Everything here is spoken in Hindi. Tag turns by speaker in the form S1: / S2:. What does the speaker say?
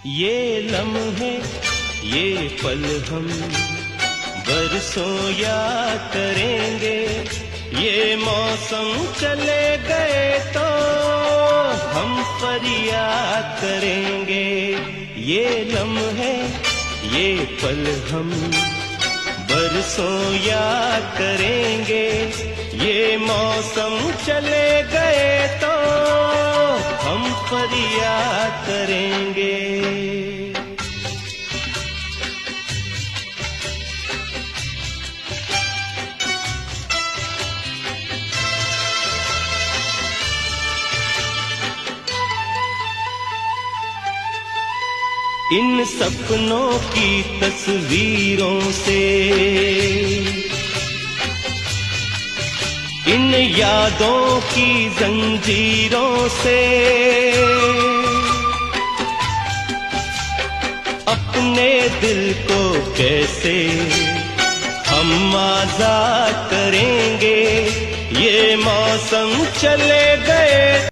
S1: ये लम्हे ये पल हम बरसों याद करेंगे। ये मौसम चले गए तो हम फरियाद करेंगे। ये लम्हे ये पल हम बरसों याद करेंगे। ये मौसम चले गए तो हम फरियाद करेंगे। इन सपनों की तस्वीरों से, इन यादों की जंजीरों से अपने दिल को कैसे हम आजाद करेंगे। ये मौसम चले गए